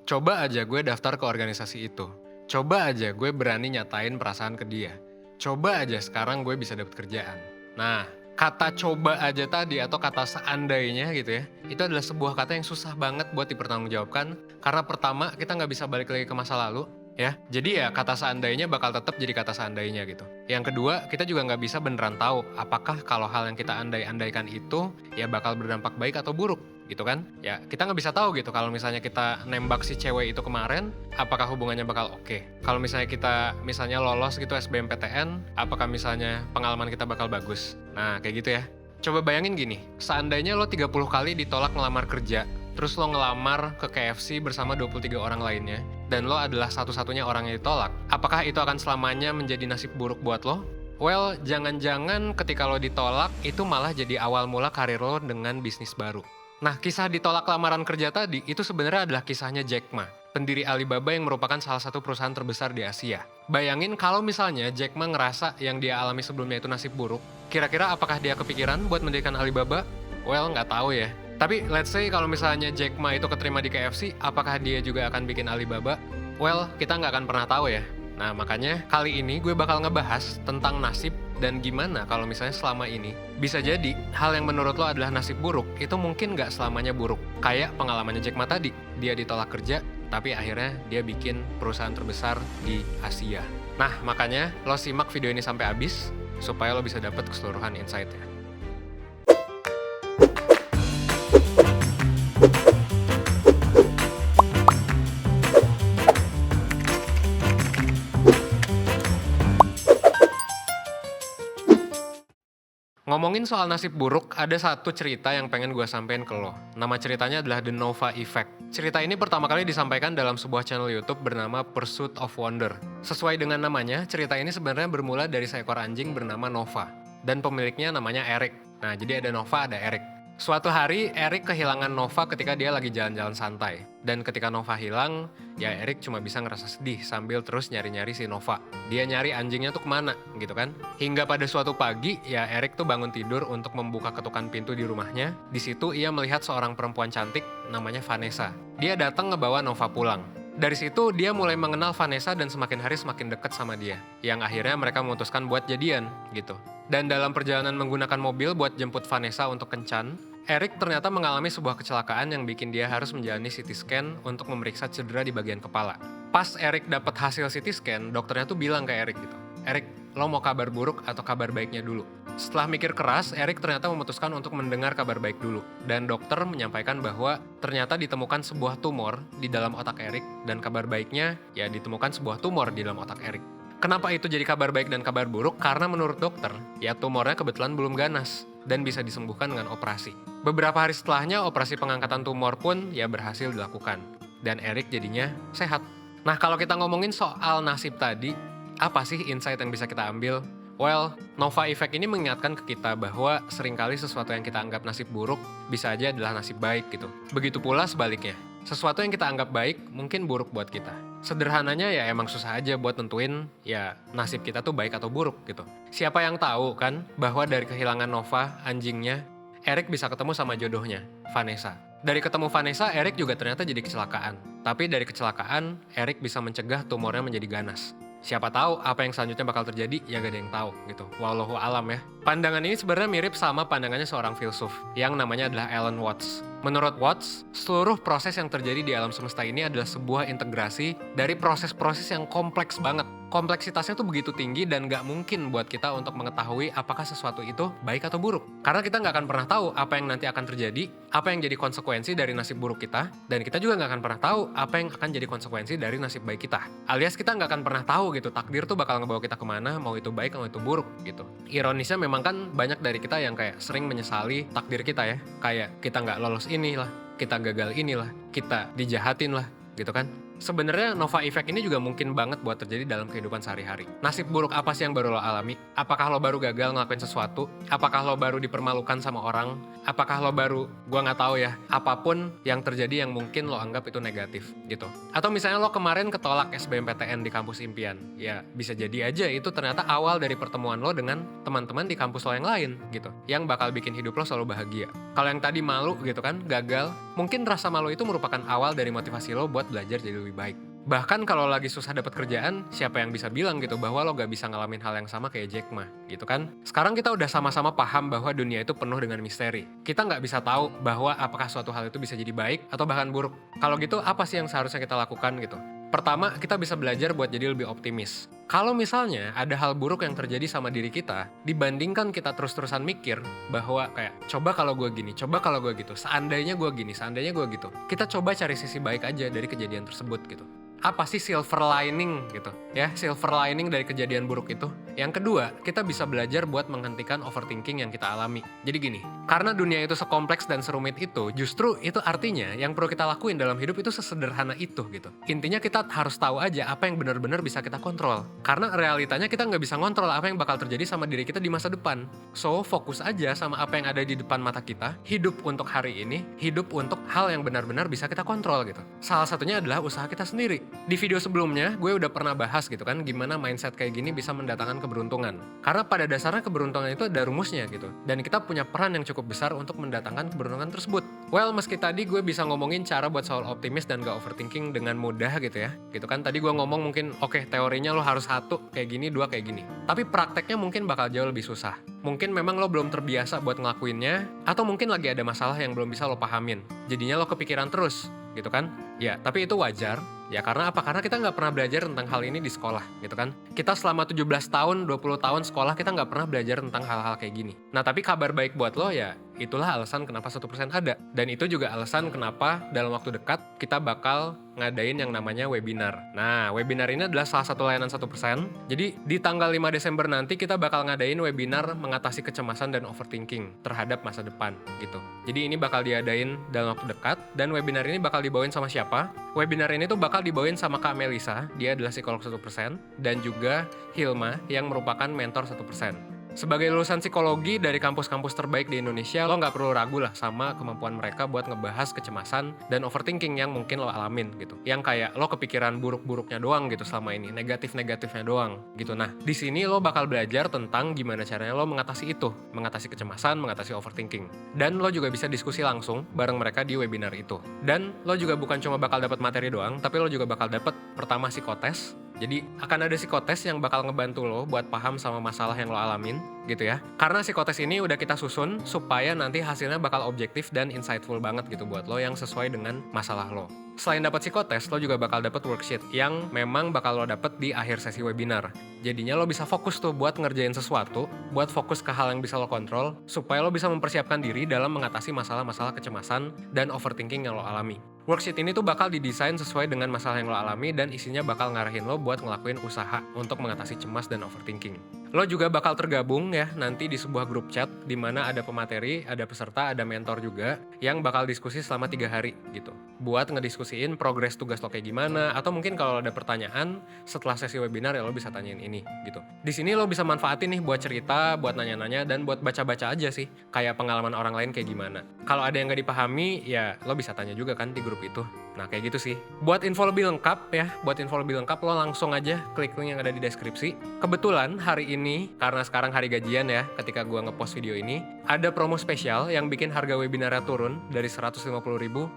Coba aja gue daftar ke organisasi itu. Coba aja gue berani nyatain perasaan ke dia. Coba aja sekarang gue bisa dapet kerjaan. Nah, kata coba aja tadi atau kata seandainya gitu ya, itu adalah sebuah kata yang susah banget buat dipertanggungjawabkan. Karena pertama, kita nggak bisa balik lagi ke masa lalu, ya. Jadi ya kata seandainya bakal tetap jadi kata seandainya gitu. Yang kedua, kita juga nggak bisa beneran tahu apakah kalau hal yang kita andai-andaikan itu ya bakal berdampak baik atau buruk gitu kan. Ya kita nggak bisa tahu gitu kalau misalnya kita nembak si cewek itu kemarin, apakah hubungannya bakal oke. Kalau misalnya kita lolos gitu SBMPTN, apakah misalnya pengalaman kita bakal bagus. Nah kayak gitu ya. Coba bayangin gini, seandainya lo 30 kali ditolak ngelamar kerja, terus lo ngelamar ke KFC bersama 23 orang lainnya, dan lo adalah satu-satunya orang yang ditolak, apakah itu akan selamanya menjadi nasib buruk buat lo? Well, jangan-jangan ketika lo ditolak, itu malah jadi awal mula karir lo dengan bisnis baru. Nah, kisah ditolak lamaran kerja tadi, itu sebenarnya adalah kisahnya Jack Ma, pendiri Alibaba yang merupakan salah satu perusahaan terbesar di Asia. Bayangin kalau misalnya Jack Ma ngerasa yang dia alami sebelumnya itu nasib buruk, kira-kira apakah dia kepikiran buat mendirikan Alibaba? Well, nggak tahu ya. Tapi let's say kalau misalnya Jack Ma itu keterima di KFC, apakah dia juga akan bikin Alibaba? Well, kita nggak akan pernah tahu ya. Nah, makanya kali ini gue bakal ngebahas tentang nasib dan gimana kalau misalnya selama ini bisa jadi hal yang menurut lo adalah nasib buruk, itu mungkin nggak selamanya buruk. Kayak pengalamannya Jack Ma tadi, dia ditolak kerja, tapi akhirnya dia bikin perusahaan terbesar di Asia. Nah, makanya lo simak video ini sampai habis, supaya lo bisa dapat keseluruhan insight-nya. Ngomongin soal nasib buruk, ada satu cerita yang pengen gue sampein ke lo. Nama ceritanya adalah The Nova Effect. Cerita ini pertama kali disampaikan dalam sebuah channel YouTube bernama Pursuit of Wonder. Sesuai dengan namanya, cerita ini sebenarnya bermula dari seekor anjing bernama Nova. Dan pemiliknya namanya Eric. Nah, jadi ada Nova, ada Eric. Suatu hari, Eric kehilangan Nova ketika dia lagi jalan-jalan santai. Dan ketika Nova hilang, ya Eric cuma bisa ngerasa sedih sambil terus nyari-nyari si Nova. Dia nyari anjingnya tuh kemana, gitu kan. Hingga pada suatu pagi, ya Eric tuh bangun tidur untuk membuka ketukan pintu di rumahnya. Di situ ia melihat seorang perempuan cantik namanya Vanessa. Dia datang ngebawa Nova pulang. Dari situ dia mulai mengenal Vanessa dan semakin hari semakin dekat sama dia. Yang akhirnya mereka memutuskan buat jadian, gitu. Dan dalam perjalanan menggunakan mobil buat jemput Vanessa untuk kencan, Eric ternyata mengalami sebuah kecelakaan yang bikin dia harus menjalani CT scan untuk memeriksa cedera di bagian kepala. Pas Eric dapat hasil CT scan, dokternya tuh bilang ke Eric gitu, Eric, lo mau kabar buruk atau kabar baiknya dulu? Setelah mikir keras, Eric ternyata memutuskan untuk mendengar kabar baik dulu. Dan dokter menyampaikan bahwa ternyata ditemukan sebuah tumor di dalam otak Eric, dan kabar baiknya ya ditemukan sebuah tumor di dalam otak Eric. Kenapa itu jadi kabar baik dan kabar buruk? Karena menurut dokter, ya tumornya kebetulan belum ganas dan bisa disembuhkan dengan operasi. Beberapa hari setelahnya, operasi pengangkatan tumor pun ya berhasil dilakukan. Dan Eric jadinya sehat. Nah, kalau kita ngomongin soal nasib tadi, apa sih insight yang bisa kita ambil? Well, Nova Effect ini mengingatkan ke kita bahwa seringkali sesuatu yang kita anggap nasib buruk bisa aja adalah nasib baik gitu. Begitu pula sebaliknya. Sesuatu yang kita anggap baik mungkin buruk buat kita. Sederhananya ya emang susah aja buat nentuin ya nasib kita tuh baik atau buruk gitu. Siapa yang tahu kan bahwa dari kehilangan Nova, anjingnya, Eric bisa ketemu sama jodohnya, Vanessa. Dari ketemu Vanessa, Eric juga ternyata jadi kecelakaan. Tapi dari kecelakaan, Eric bisa mencegah tumornya menjadi ganas. Siapa tahu apa yang selanjutnya bakal terjadi, ya gak ada yang tahu gitu. Wallahu alam ya. Pandangan ini sebenarnya mirip sama pandangannya seorang filsuf yang namanya adalah Alan Watts. Menurut Watts, seluruh proses yang terjadi di alam semesta ini adalah sebuah integrasi dari proses-proses yang kompleks banget. Kompleksitasnya tuh begitu tinggi dan gak mungkin buat kita untuk mengetahui apakah sesuatu itu baik atau buruk. Karena kita gak akan pernah tahu apa yang nanti akan terjadi, apa yang jadi konsekuensi dari nasib buruk kita, dan kita juga gak akan pernah tahu apa yang akan jadi konsekuensi dari nasib baik kita. Alias kita gak akan pernah tahu gitu, takdir tuh bakal ngebawa kita kemana, mau itu baik mau itu buruk gitu. Ironisnya memang kan banyak dari kita yang kayak sering menyesali takdir kita ya. Kayak kita gak lolos inilah, kita gagal inilah, kita dijahatin lah, gitu kan. Sebenarnya Nova Effect ini juga mungkin banget buat terjadi dalam kehidupan sehari-hari. Nasib buruk apa sih yang baru lo alami? Apakah lo baru gagal ngelakuin sesuatu? Apakah lo baru dipermalukan sama orang? Apakah lo baru, gua nggak tahu ya, apapun yang terjadi yang mungkin lo anggap itu negatif gitu. Atau misalnya lo kemarin ketolak SBMPTN di kampus impian. Ya bisa jadi aja itu ternyata awal dari pertemuan lo dengan teman-teman di kampus lo yang lain gitu. Yang bakal bikin hidup lo selalu bahagia. Kalau yang tadi malu gitu kan, gagal, mungkin rasa malu itu merupakan awal dari motivasi lo buat belajar jadi lebih baik. Bahkan kalau lagi susah dapat kerjaan, siapa yang bisa bilang gitu bahwa lo gak bisa ngalamin hal yang sama kayak Jack Ma, gitu kan? Sekarang kita udah sama-sama paham bahwa dunia itu penuh dengan misteri. Kita nggak bisa tahu bahwa apakah suatu hal itu bisa jadi baik atau bahkan buruk. Kalau gitu, apa sih yang seharusnya kita lakukan gitu? Pertama, kita bisa belajar buat jadi lebih optimis. Kalau misalnya ada hal buruk yang terjadi sama diri kita, dibandingkan kita terus-terusan mikir bahwa kayak, coba kalau gue gini, coba kalau gue gitu, seandainya gue gini, seandainya gue gitu. Kita coba cari sisi baik aja dari kejadian tersebut gitu. Apa sih silver lining gitu ya, silver lining dari kejadian buruk itu? Yang kedua, kita bisa belajar buat menghentikan overthinking yang kita alami. Jadi gini, karena dunia itu sekompleks dan serumit itu, justru itu artinya yang perlu kita lakuin dalam hidup itu sesederhana itu gitu. Intinya kita harus tahu aja apa yang benar-benar bisa kita kontrol. Karena realitanya kita nggak bisa kontrol apa yang bakal terjadi sama diri kita di masa depan. So, fokus aja sama apa yang ada di depan mata kita, hidup untuk hari ini, hidup untuk hal yang benar-benar bisa kita kontrol gitu. Salah satunya adalah usaha kita sendiri. Di video sebelumnya, gue udah pernah bahas gitu kan, gimana mindset kayak gini bisa mendatangkan keberuntungan. Karena pada dasarnya keberuntungan itu ada rumusnya gitu. Dan kita punya peran yang cukup besar untuk mendatangkan keberuntungan tersebut. Well, meski tadi gue bisa ngomongin cara buat selalu optimis dan gak overthinking dengan mudah gitu ya. Gitu kan, tadi gue ngomong mungkin, oke, teorinya lo harus 1 kayak gini, 2 kayak gini. Tapi prakteknya mungkin bakal jauh lebih susah. Mungkin memang lo belum terbiasa buat ngelakuinnya, atau mungkin lagi ada masalah yang belum bisa lo pahamin. Jadinya lo kepikiran terus, gitu kan? Ya, tapi itu wajar. Ya karena apa? Karena kita nggak pernah belajar tentang hal ini di sekolah, gitu kan? Kita selama 17 tahun, 20 tahun sekolah, kita nggak pernah belajar tentang hal-hal kayak gini. Nah, tapi kabar baik buat lo ya, itulah alasan kenapa 1% ada. Dan itu juga alasan kenapa dalam waktu dekat kita bakal ngadain yang namanya webinar. Nah, webinar ini adalah salah satu layanan 1%. Jadi, di tanggal 5 Desember nanti kita bakal ngadain webinar mengatasi kecemasan dan overthinking terhadap masa depan, gitu. Jadi, ini bakal diadain dalam waktu dekat, dan webinar ini bakal dibawain sama siapa? Webinar ini tuh bakal dibawain sama Kak Melisa, dia adalah psikolog 1%, dan juga Hilma yang merupakan mentor 1%. Sebagai lulusan psikologi dari kampus-kampus terbaik di Indonesia, lo nggak perlu ragu lah sama kemampuan mereka buat ngebahas kecemasan dan overthinking yang mungkin lo alamin gitu. Yang kayak lo kepikiran buruk-buruknya doang gitu selama ini, negatif-negatifnya doang gitu. Nah, di sini lo bakal belajar tentang gimana caranya lo mengatasi itu, mengatasi kecemasan, mengatasi overthinking. Dan lo juga bisa diskusi langsung bareng mereka di webinar itu. Dan lo juga bukan cuma bakal dapat materi doang, tapi lo juga bakal dapat pertama psikotes. Jadi akan ada psikotes yang bakal ngebantu lo buat paham sama masalah yang lo alamin gitu ya. Karena psikotes ini udah kita susun supaya nanti hasilnya bakal objektif dan insightful banget gitu buat lo yang sesuai dengan masalah lo. Selain dapat psikotes, lo juga bakal dapat worksheet yang memang bakal lo dapat di akhir sesi webinar. Jadinya lo bisa fokus tuh buat ngerjain sesuatu, buat fokus ke hal yang bisa lo kontrol, supaya lo bisa mempersiapkan diri dalam mengatasi masalah-masalah kecemasan dan overthinking yang lo alami. Worksheet ini tuh bakal didesain sesuai dengan masalah yang lo alami dan isinya bakal ngarahin lo buat ngelakuin usaha untuk mengatasi cemas dan overthinking. Lo juga bakal tergabung ya nanti di sebuah grup chat di mana ada pemateri, ada peserta, ada mentor juga yang bakal diskusi selama 3 hari gitu. Buat ngediskusiin progres tugas lo kayak gimana, atau mungkin kalau ada pertanyaan setelah sesi webinar ya lo bisa tanyain ini gitu. Di sini lo bisa manfaatin nih buat cerita, buat nanya-nanya, dan buat baca-baca aja sih kayak pengalaman orang lain kayak gimana. Kalau ada yang nggak dipahami ya lo bisa tanya juga kan di grup itu. Nah kayak gitu sih. Buat info lebih lengkap ya, lo langsung aja klik link yang ada di deskripsi. Kebetulan hari ini, karena sekarang hari gajian ya, ketika gua ngepost video ini, ada promo spesial yang bikin harga webinarnya turun dari 150.000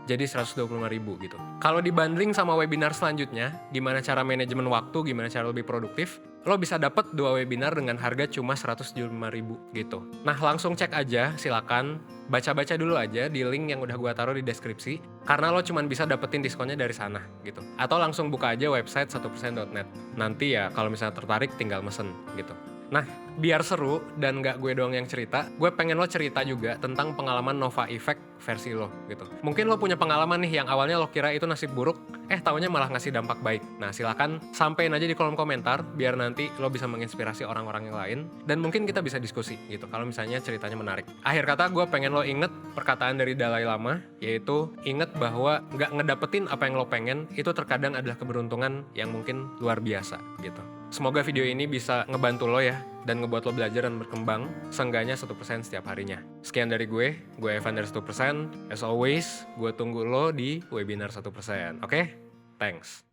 jadi 125.000 gitu. Kalau dibanding sama webinar selanjutnya, gimana cara manajemen waktu, gimana cara lebih produktif, lo bisa dapat 2 webinar dengan harga cuma 175.000 gitu. Nah langsung cek aja, silakan baca-baca dulu aja di link yang udah gua taruh di deskripsi, karena lo cuma bisa dapetin diskonnya dari sana gitu. Atau langsung buka aja website 1%.net. Nanti ya kalau misalnya tertarik tinggal mesen gitu. Nah, biar seru dan nggak gue doang yang cerita, gue pengen lo cerita juga tentang pengalaman Nova Effect versi lo gitu. Mungkin lo punya pengalaman nih yang awalnya lo kira itu nasib buruk, taunya malah ngasih dampak baik. Nah, silakan sampein aja di kolom komentar biar nanti lo bisa menginspirasi orang-orang yang lain dan mungkin kita bisa diskusi gitu kalau misalnya ceritanya menarik. Akhir kata, gue pengen lo inget perkataan dari Dalai Lama, yaitu inget bahwa nggak ngedapetin apa yang lo pengen itu terkadang adalah keberuntungan yang mungkin luar biasa gitu. Semoga video ini bisa ngebantu lo ya, dan ngebuat lo belajar dan berkembang, seenggaknya 1% setiap harinya. Sekian dari gue Evan dari 1%. As always, gue tunggu lo di webinar 1%. Oke? Thanks.